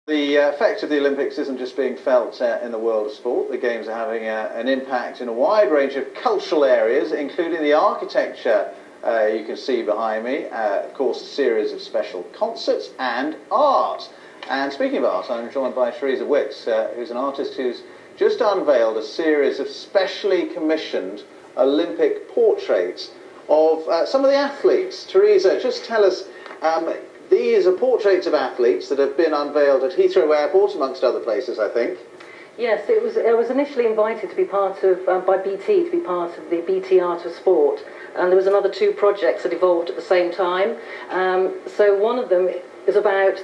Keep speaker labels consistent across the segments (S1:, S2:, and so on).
S1: The effect of the Olympics isn't just being felt in the world of sport. The Games are having an impact in a wide range of cultural areas, including the architecture you can see behind me, of course a series of special concerts and art. And speaking of art, I'm joined by Teresa Witz, who's an artist who's just unveiled a series of specially commissioned Olympic portraits of some of the athletes. Teresa, just tell us, these are portraits of athletes that have been unveiled at Heathrow Airport, amongst other places, I think.
S2: Yes, I was initially invited to be part of, by BT, to be part of the BT Art of Sport, and there was another two projects that evolved at the same time. So one of them is about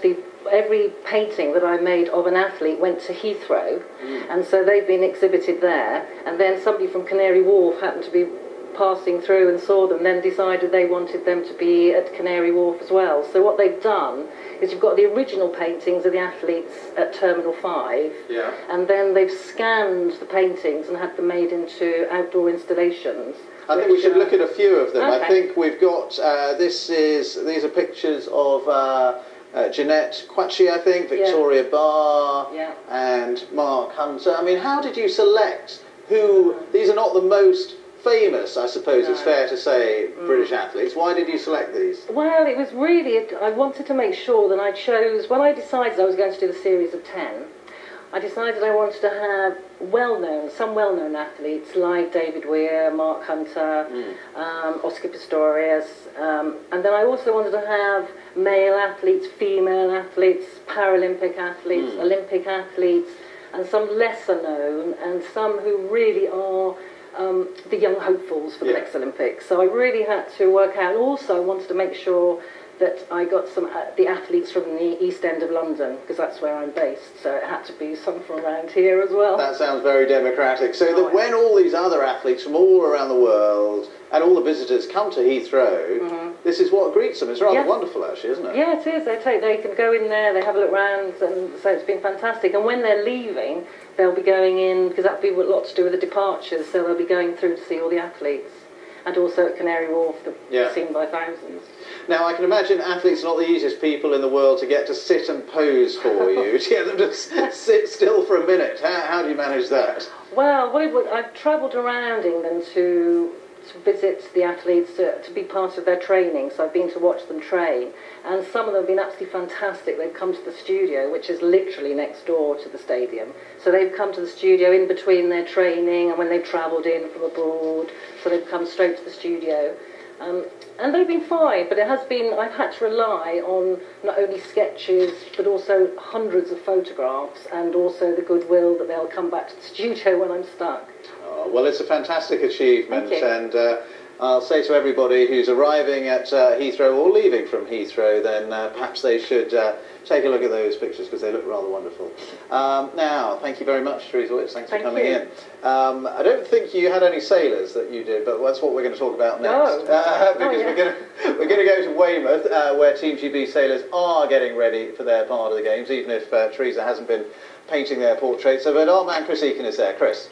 S2: every painting that I made of an athlete went to Heathrow, and so they've been exhibited there, and then somebody from Canary Wharf happened to be passing through and saw them, then decided they wanted them to be at Canary Wharf as well. So what they've done is you've got the original paintings of the athletes at Terminal 5,
S1: yeah,
S2: and then they've scanned the paintings and had them made into outdoor installations.
S1: I think we should look at a few of them.
S2: Okay.
S1: I think we've got, these are pictures of Jeanette Quatchy, I think, Victoria Barr, and Mark Hunter. I mean, how did you select who, these are not the most famous, I suppose it's fair to say, British athletes. Why did you select these?
S2: Well, it was really, I wanted to make sure that I chose, when I decided I was going to do the series of 10, I decided I wanted to have some well-known athletes like David Weir, Mark Hunter, Oscar Pistorius, and then I also wanted to have male athletes, female athletes, Paralympic athletes, Olympic athletes, and some lesser known, and some who really are the young hopefuls for the next Olympics. So I really had to work out, and also I wanted to make sure that I got some the athletes from the East End of London, because that's where I'm based, so it had to be some from around here as well.
S1: That sounds very democratic. So that when all these other athletes from all around the world and all the visitors come to Heathrow, this is what greets them. It's rather wonderful, actually, isn't it?
S2: Yeah, it is. They can go in there, they have a look round, and so it's been fantastic. And when they're leaving, they'll be going in, because that'll be a lot to do with the departures, so they'll be going through to see all the athletes. And also at Canary Wharf, they're seen by thousands.
S1: Now, I can imagine athletes are not the easiest people in the world to get to sit and pose for you, to get them to sit still for a minute. How do you manage that?
S2: Well, I've travelled around England to visit the athletes, to be part of their training, so I've been to watch them train, and some of them have been absolutely fantastic. They've come to the studio, which is literally next door to the stadium, so they've come to the studio in between their training and when they've travelled in from abroad, so they've come straight to the studio. And they've been fine, but I've had to rely on not only sketches, but also hundreds of photographs, and also the goodwill that they'll come back to the studio when I'm stuck.
S1: Oh, well, it's a fantastic achievement, and I'll say to everybody who's arriving at Heathrow or leaving from Heathrow, then perhaps they should take a look at those pictures, because they look rather wonderful. Now, thank you very much, Teresa Witz. Thanks for coming in. I don't think you had any sailors that you did, but that's what we're going to talk about next. Because we're going to go to Weymouth, where Team GB sailors are getting ready for their part of the Games, even if Teresa hasn't been painting their portraits. So, but our man Chris Eakin is there. Chris.